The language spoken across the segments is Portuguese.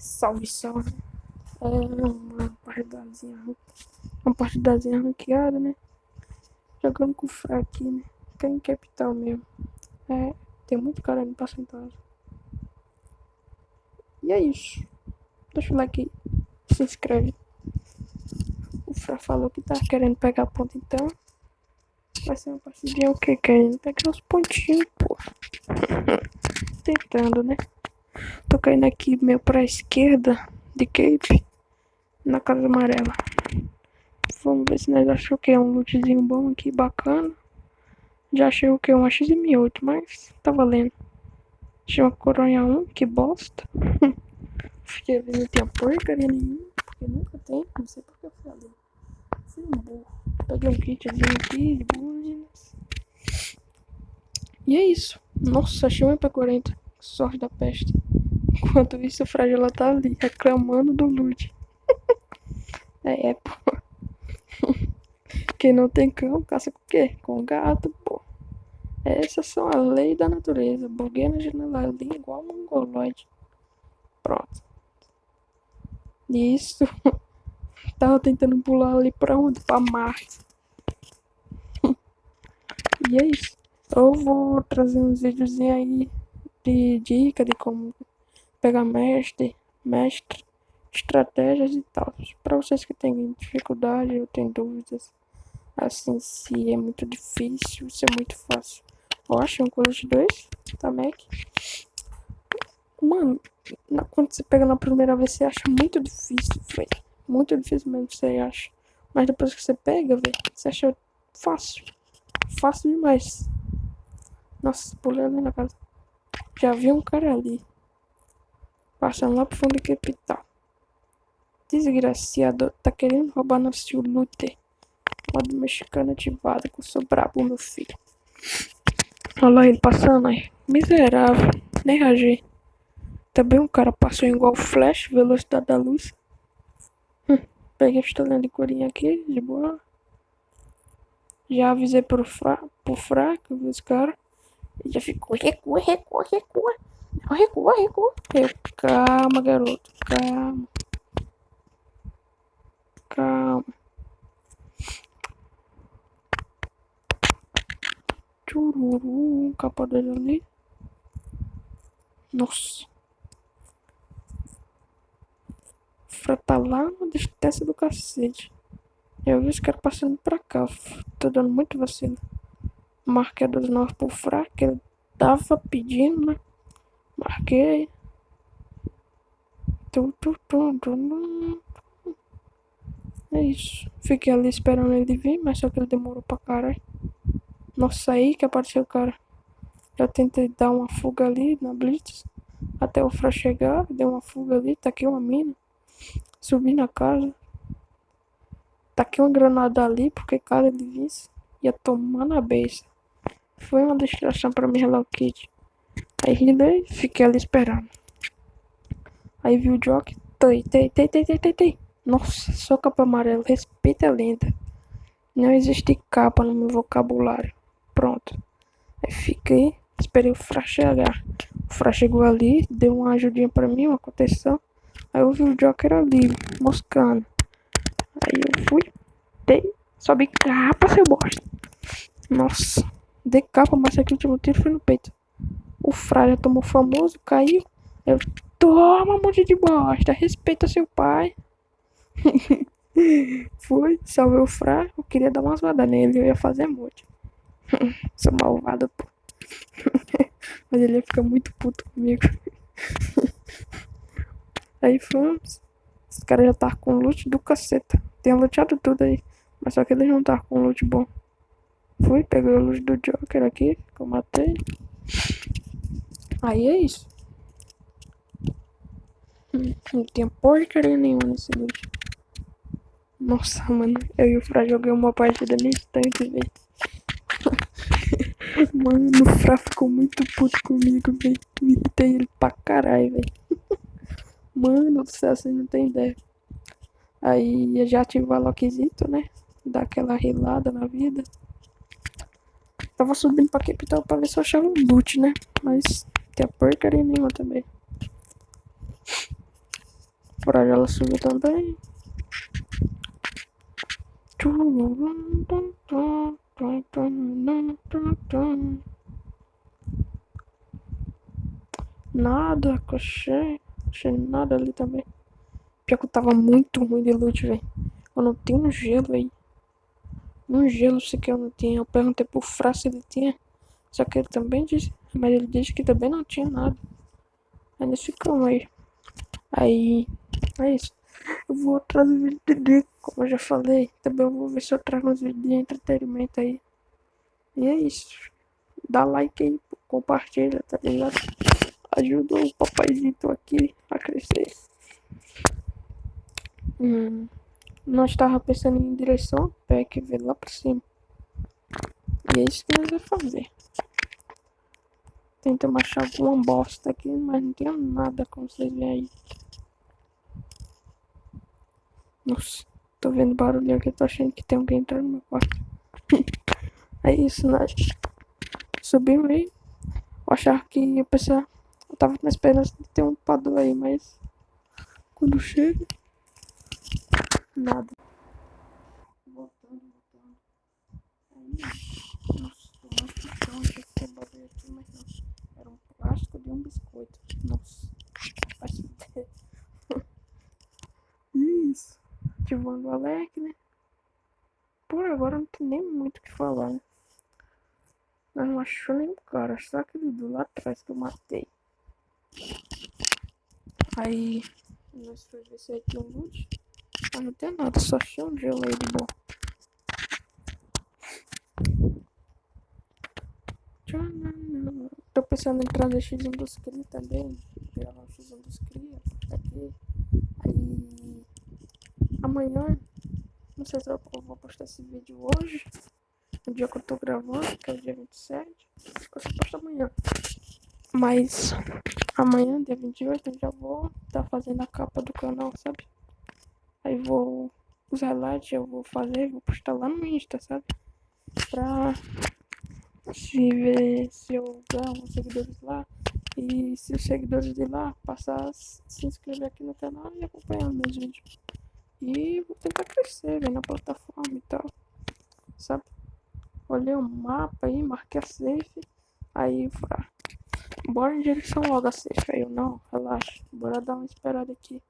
Salve, salve. É uma partidazinha ranqueada, né? Jogando com o fraco, né? Que é em capital mesmo. É, tem muito cara no porcentagem. E é isso. Deixa o like aí. Se inscreve. O Fra falou que tá querendo pegar ponto, então vai ser uma partidinha o quê? Querendo pegar os pontinhos, pô. Tentando, né? Tô caindo aqui meio pra esquerda de Cape, na casa amarela. Vamos ver se nós achamos o que é um lootzinho bom aqui, bacana. Já achei o que? Um XM8, mas tá valendo. Achei uma Coronha 1, que bosta. Fiquei ali, não tinha porcaria nenhuma, porque nunca tem, não sei porque eu fui ali. Fui um burro. Peguei um kitzinho aqui de búzios. E é isso. Nossa, achei um EP40. Sorte da peste. Enquanto isso, o Fragila tá ali, reclamando do loot. Pô. Quem não tem cão, caça com o quê? Com gato, pô. Essas são as leis da natureza. Buguei na janela ali, igual um mongoloide. Pronto. Isso. Tava tentando pular ali pra onde? Pra Marte. E é isso. Eu vou trazer uns videozinhos aí de dica de como pegar mestre, estratégias e tal. Pra vocês que têm dificuldade ou têm dúvidas, assim, se é muito difícil, se é muito fácil. Eu acho um Call 2, tá, Mac? Mano, quando você pega na primeira vez, você acha muito difícil, velho. Muito difícil mesmo, você acha. Mas depois que você pega, velho, você acha fácil. Fácil demais. Nossa, pulei ali na casa. Já vi um cara ali. Passando lá pro fundo do capital. Desgraciado, tá querendo roubar nosso loot. Modo mexicano ativado, que eu sou brabo, meu filho. Olha lá ele passando aí. Miserável. Nem reagi. Também um cara passou igual flash, velocidade da luz. Peguei a pistolinha de corinha aqui, de boa. Já avisei pro fraco, os caras. Ele já ficou, recua. Não, recua. Calma, garoto, calma. Chururu, capa dele ali. Nossa. O Fra tá lá na distância do cacete. Eu vi os caras passando pra cá. Tô dando muito vacilo. Marquei dos novos pro Fra, que ele tava pedindo, né? Marquei. É isso. Fiquei ali esperando ele vir, mas só que ele demorou pra caralho. Nossa, aí que apareceu o cara. Já tentei dar uma fuga ali na Blitz. Até o Fra chegar, deu uma fuga ali, taquei uma mina. Subi na casa. Taquei uma granada ali, porque cara ele visse, ia tomar na beça. Foi uma distração pra mim, Hello Kitty. Aí rilei, fiquei ali esperando. Aí vi o Jock. Tei. Nossa, só capa amarela. Respeita a lenda. Não existe capa no meu vocabulário. Pronto. Aí fiquei, esperei o Fra chegar. O Fra chegou ali, deu uma ajudinha pra mim, uma contenção. Aí eu vi o Joker ali, moscando. Aí eu fui, dei, sobe capa, seu bosta. Nossa, dei capa, mas aqui o último tiro foi no peito. O Fra já tomou famoso, caiu. Eu, toma, monte de bosta, respeita seu pai. Fui, salvei o Fra, eu queria dar uma zoada nele, eu ia fazer muito. Sou malvado, pô. Mas ele ia ficar muito puto comigo. Aí fomos. Os caras já estavam com loot do caceta. Tinha luteado tudo aí. Mas só que eles não estavam com loot bom. Fui, peguei o loot do Joker aqui, que eu matei. Aí é isso. Não tinha porcaria nenhuma nesse loot. Nossa, mano. Eu e o Fra joguei uma partida no instante, velho. Mano, o Fra ficou muito puto comigo, velho. Me irritei ele pra caralho, velho. Mano do céu, vocês não tem ideia. Aí eu já tive o Alokzito, né? Dar aquela rilada na vida. Tava subindo pra capital pra ver se eu achava um loot, né? Mas não tem porcaria nenhuma também. Frajola subiu também. Nada, achei nada ali também. Pior que eu tava muito ruim de loot, velho. Eu não tinha um gelo aí. Um gelo sequer eu não tinha. Eu perguntei pro Fra se ele tinha. Só que ele também disse. Mas ele disse que também não tinha nada. Aí nós ficamos aí. Aí. É isso. Eu vou trazer vídeo de dica, como eu já falei. Também eu vou ver se eu trago uns vídeos de entretenimento aí. E é isso. Dá like aí, compartilha, tá ligado? Ajuda o papaizito aqui a crescer. Nós tava pensando em direção a pé, que vê lá pra cima. E é isso que nós vamos fazer. Tentamos achar alguma bosta aqui, mas não tem nada, como vocês veem aí. Nossa, tô vendo barulho aqui, tô achando que tem alguém entrando no meu quarto. É isso, nós subimos aí. Eu achava que ia pensar. Eu tava na esperança de ter um padrão aí, mas quando chega, nada. Voltando. Aí, nossa, tô muito chão, achei que tinha bagulho aqui, mas não. Era um plástico de um biscoito. Nossa, vai se ter. Isso. Ativando o alerta, né? Por agora não tem nem muito o que falar, né? Mas não achou nenhum cara, só aquele do lá atrás que eu matei. Aí, nós fomos ver se aqui um loot. Mas não tem nada, só achei um gelo aí de bom. Tô pensando em trazer X1 dos Cria também. Gravar um X1 dos Cria aqui. Aí, amanhã, não sei se eu vou postar esse vídeo hoje, no dia que eu tô gravando, que é o dia 27. Eu só posto amanhã. Mas amanhã, dia 28, eu já vou estar fazendo a capa do canal, sabe? Aí vou, os highlights eu vou fazer, vou postar lá no Insta, sabe? Pra se ver se eu ganho uns seguidores lá. E se os seguidores de lá passar a se inscrever aqui no canal e acompanhar meus vídeos. E vou tentar crescer, na plataforma e tal, sabe? Olhei o mapa aí, marquei a safe. Aí, bora em direção logo a safe. Aí eu, não, relaxa, bora dar uma esperada aqui.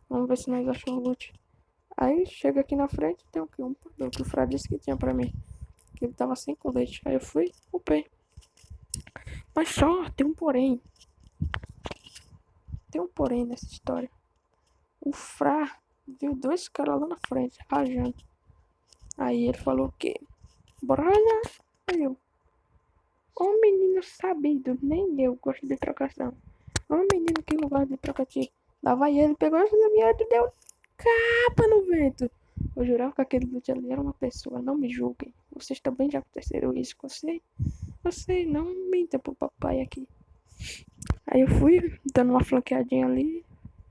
Vamos ver se nós achamos loot. Aí chega aqui na frente, tem o que? Um produto que o Fra disse que tinha pra mim. Que ele tava sem colete. Aí eu fui, upei. Mas só, tem um porém. Tem um porém nessa história. O Fra viu dois caras lá na frente, rajando. Aí ele falou o quê? Bora ralhar. Aí eu, ô menino sabido, nem eu gosto de trocação. Ô menino que não gosta de trocar tiro. Lá vai ele, pegou a minha e deu capa no vento. Eu jurava que aquele loot ali era uma pessoa, não me julguem. Vocês também já aconteceram isso com você? Você não minta pro papai aqui. Aí eu fui, dando uma flanqueadinha ali,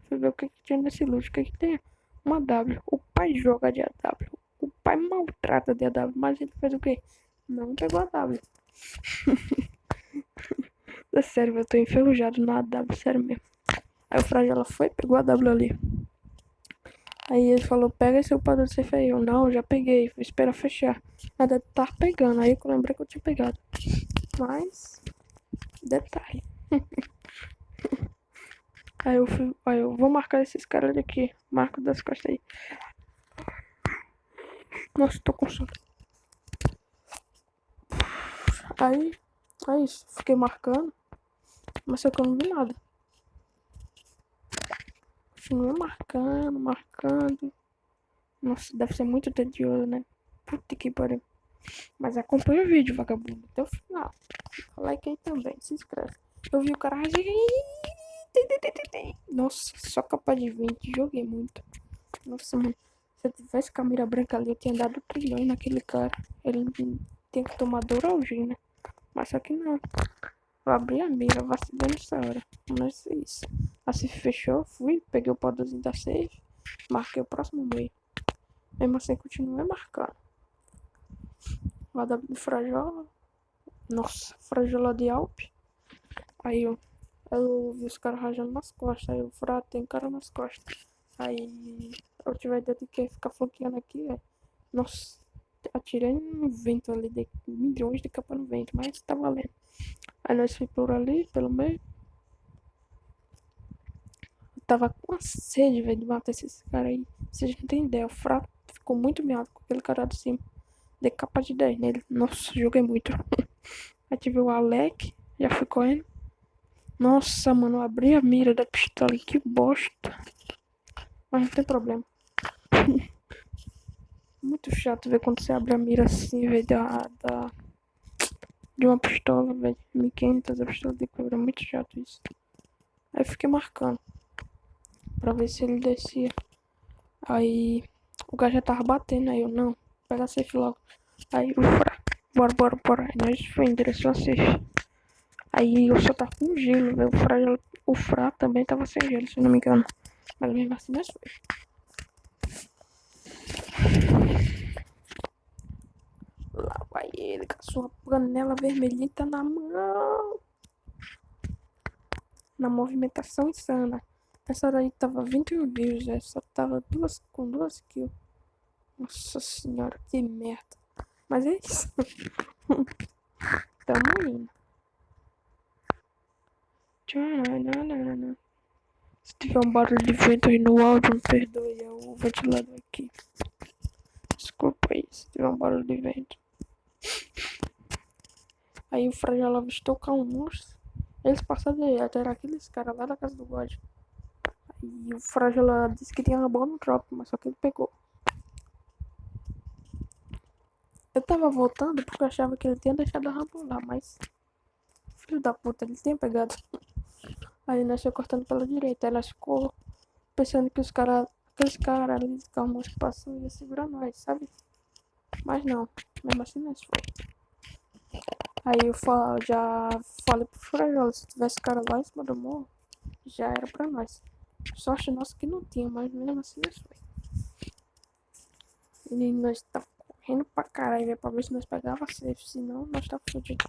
fui ver o que tinha nesse loot. O que tem? Uma W. O pai joga de AW. O pai maltrata de AW, mas ele fez o quê? Não pegou a W. É sério, eu tô enferrujado na AW, sério mesmo. Aí o Frajola foi, pegou a W ali. Aí ele falou, pega seu padrão de safe aí. Eu, não, já peguei, vou esperar fechar. Nada de tá pegando, aí eu lembrei que eu tinha pegado. Mas, detalhe. Aí eu fui, aí eu vou marcar esses caras daqui. Marco das costas aí. Nossa, tô com sono. Aí, é isso. Fiquei marcando. Mas só que eu não vi nada. Continuei marcando. Nossa, deve ser muito tedioso, né? Puta que pariu. Mas acompanha o vídeo, vagabundo, até o final. Dá like aí também, se inscreve. Eu vi o cara. Nossa, só capa de 20, joguei muito. Nossa, mano. Se eu tivesse com a mira branca ali, eu tinha dado trilhões naquele cara. Ele tem que tomar Doralgina, né? Mas só que não. Eu abri a mira, vacilando nessa hora. Mas é isso. A safe fechou, fui, peguei o poderzinho da safe, marquei o próximo meio. Mesmo assim, continuei marcando. O AW de Frajola. Nossa, Frajola de Alp. Aí eu vi os caras rajando nas costas. Aí eu, tem cara nas costas. Aí eu tive a ideia de que ia ficar flanqueando aqui, velho. Nossa, atirei no vento ali, de milhões de capa no vento, mas tá valendo. Aí nós fomos por ali, pelo meio. Eu tava com uma sede, velho, de matar esses caras aí. Vocês não tem ideia, o fraco ficou muito miado com aquele cara de cima. Dei capa de 10 nele. Nossa, joguei muito. Ativei o Alec, já fui correndo. Nossa, mano, eu abri a mira da pistola, que bosta. Mas não tem problema. Muito chato ver quando você abre a mira assim, velho, de uma pistola, velho. 1500 a pistola de couro, é muito chato isso. Aí fiquei marcando pra ver se ele descia. Aí o cara já tava batendo, aí eu não, pega a safe logo. Aí o Fra, bora. Aí nós foi em direção a safe. Aí eu só tava com gelo, velho. O Fra também tava sem gelo, se não me engano. Mas mesmo assim nós foi. Lá vai ele com a sua panela vermelhita na mão. Na movimentação insana. Essa daí tava 21 views, essa tava com 2 kills. Nossa senhora, que merda. Mas é isso. Tamo indo. Se tiver um barulho de vento aí no áudio, me perdoe, é o ventilador aqui. Desculpa aí, se tiver um barulho de vento. Aí o Fragela avistou com um monstro. Eles passaram de até aqueles caras lá da casa do God. E o Fragela disse que tinha uma bola no drop, mas só que ele pegou. Eu tava voltando porque eu achava que ele tinha deixado a rampa lá, mas... Filho da puta, ele tinha pegado. Aí nós foi cortando pela direita, aí nós ficou pensando que aqueles caras ali de calmos que passou ia segurar nós, sabe? Mas não, mesmo assim nós foi. Aí eu já falei pro Frajola, se tivesse cara lá em cima do morro, já era pra nós. Sorte nossa que não tinha, mas mesmo assim nós foi. E nós tá correndo pra caralho, velho, pra ver se nós pegava safe, senão nós tá fudido.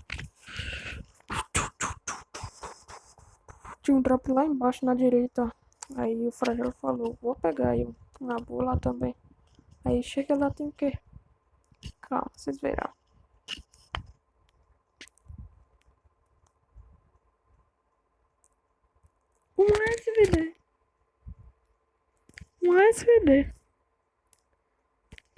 Tinha um drop lá embaixo na direita, ó. Aí o Frajola falou, vou pegar eu. Na boa lá também. Aí chega lá, tem o quê? Calma, vocês verão. Um SVD. Um SVD.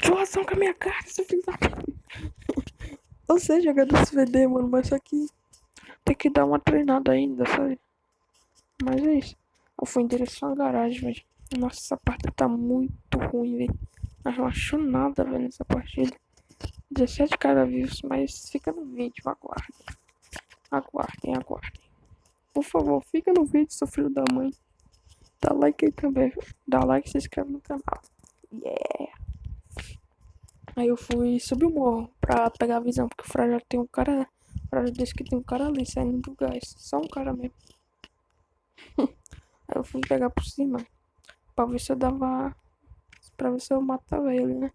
Doação com a minha cara, seu filho da puta. Eu sei jogar do SVD, mano, mas só que tem que dar uma treinada ainda, sabe? Mas é isso. Eu fui em direção à garagem, velho. Nossa, essa partida tá muito ruim, velho. Não acho nada, velho, nessa partida. 17 cada views, mas fica no vídeo, aguardem. Aguardem. Por favor, fica no vídeo, seu filho da mãe. Dá like aí também, viu? Dá like e se inscreve no canal. Yeah! Aí eu fui subir o morro pra pegar a visão, porque o Fraja tem um cara. O Fraja disse que tem um cara ali saindo do gás. Só um cara mesmo. Aí eu fui pegar por cima pra ver se eu dava. Pra ver se eu matava ele, né?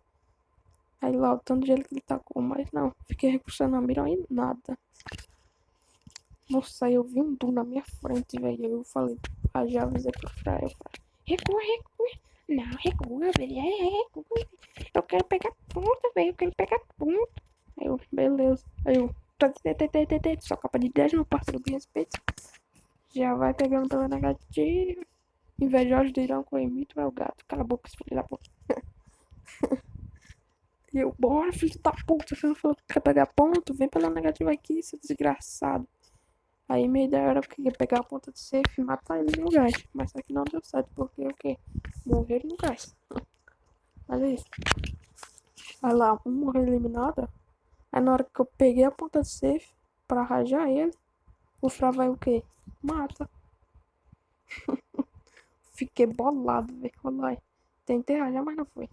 Aí lá o tanto de ele que ele tacou, mas não. Fiquei recursando a mira e nada. Nossa, aí eu vi um Du na minha frente, velho. Eu falei, já avisei pro Fraja. Recua. Não, recua, velho. Recua. Eu quero pegar ponta, velho. Eu quero pegar ponta. Aí eu, beleza. Aí eu, só capa de 10, meu parceiro, com respeito. Já vai pegando pela negativa. Invejosos dirão que eu imito é o gato. Cala a boca, filho da puta. E eu, bora, filho da puta. Você não falou que quer pegar ponto? Vem pela negativa aqui, seu desgraçado. Aí minha ideia era que ia pegar a ponta de safe e matar ele no gás. Mas só que não deu certo, porque o quê? Morreram no gás. Mas é isso. Aí lá, um morreu eliminado. Aí na hora que eu peguei a ponta de safe pra rajar ele, o Fra vai o quê? Mata. Fiquei bolado, velho. Tentei rajar, mas não foi.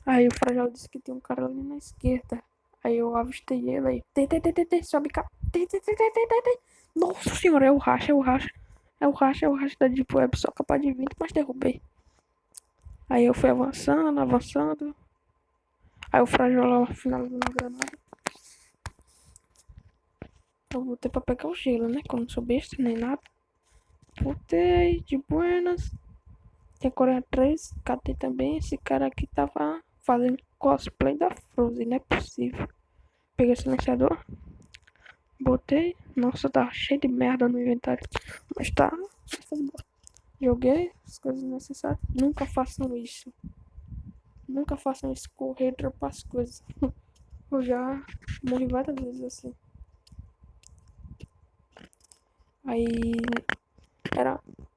Aí o Frajal disse que tem um cara ali na esquerda. Aí eu avistei ele aí. Sobe cá. Nossa senhora, é o racha. É o racha da Deep Web. Só capaz de 20, mas derrubei. Aí eu fui avançando. Aí o Frajola finalizou na granada. Eu voltei pra pegar o gelo, né? Como não sou besta nem nada. Voltei de buenas. Tem a Coreia 3, catei também. Esse cara aqui tava fazendo cosplay da Frozen, não é possível. Peguei o silenciador, botei. Nossa, tá cheio de merda no inventário. Mas tá. Joguei as coisas necessárias. Nunca façam isso. Nunca façam isso, correr, dropar as coisas. Eu já morri várias vezes assim. Aí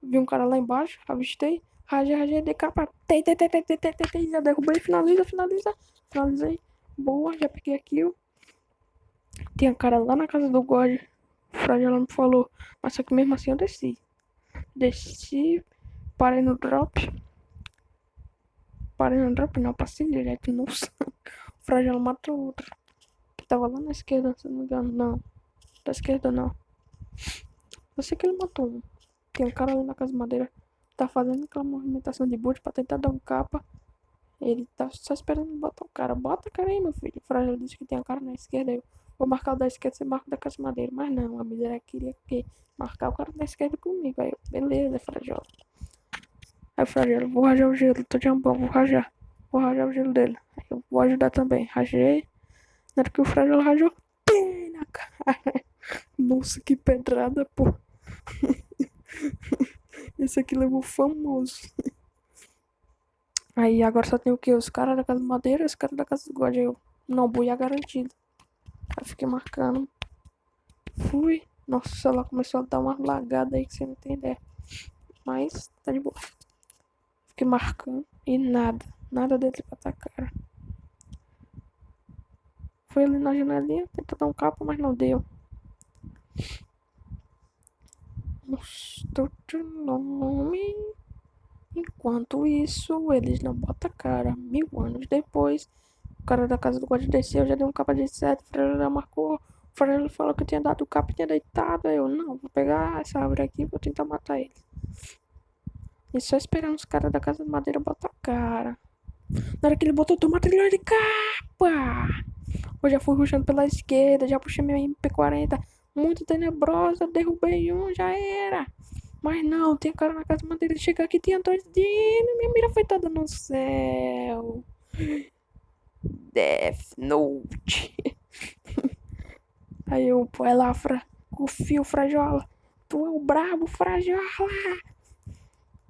vi um cara lá embaixo, avistei, rajei, decapitei, já derrubei, finalizei. Boa, já peguei a kill. Tinha cara lá na casa do God. O Fragela me falou, mas só que mesmo assim eu desci. Parei no drop. Não, passei direto, nossa. O Fragela matou outro. Que tava lá na esquerda, se não me engano, não. Da esquerda não. Eu sei que ele matou um. Tem um cara ali na casa de madeira. Tá fazendo aquela movimentação de boot pra tentar dar um capa. Ele tá só esperando botar o cara. Bota o cara aí, meu filho. O Frágil disse que tem um cara na esquerda. Eu vou marcar o da esquerda, você marca o da casa de madeira. Mas não, a miséria queria que marcar o cara da esquerda comigo. Aí eu, beleza, Frágil. Aí o Frágil, vou rajar o gelo. Tô de ambão, vou rajar. Vou rajar o gelo dele. Aí eu vou ajudar também. Rajei. Na hora que o Frágil rajou, pim na cara. Nossa, que pedrada, pô. Esse aqui levou famoso. Aí agora só tem o que? Os caras da casa de madeira e os caras da casa do God. Eu, não, boia garantido. Aí fiquei marcando. Fui. Nossa, ela começou a dar uma lagada aí que você não tem ideia. Mas tá de boa. Fiquei marcando e nada. Nada dele pra atacar. Fui ali na janelinha, tentou dar um capa, mas não deu. Mostrou teu nome. Enquanto isso, eles não botam cara. 1000 anos depois, o cara da casa do God desceu, já deu um capa de 7, o Freire marcou. O Freire falou que eu tinha dado o capa e tinha deitado. Aí eu, não, vou pegar essa árvore aqui e vou tentar matar ele. E só esperando os caras da casa de madeira botar cara. Na hora que ele botou, toma trilhão de capa. Eu já fui rushando pela esquerda, já puxei meu MP40. Muito tenebrosa, derrubei um, já era. Mas não, tem cara na casa de madeira. Chega aqui, tinha dois dino. Minha mira foi toda no céu. Death Note. Aí eu, pô, é lá, confio, Frajola. Tu é o brabo, Frajola.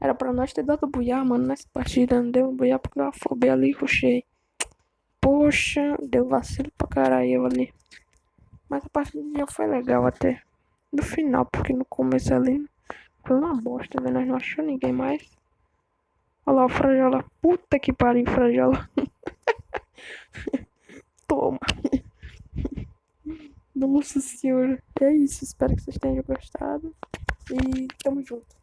Era pra nós ter dado buiar, mano, nessa partida. Não deu buiar porque eu afobei ali e rushei. Poxa, deu vacilo pra caralho ali. Mas a partida foi legal até. No final, porque no começo ali foi uma bosta, né? Nós não achou ninguém mais. Olha lá o Frajola. Puta que pariu, Frajola. Toma. Nossa senhora. É isso. Espero que vocês tenham gostado. E tamo junto.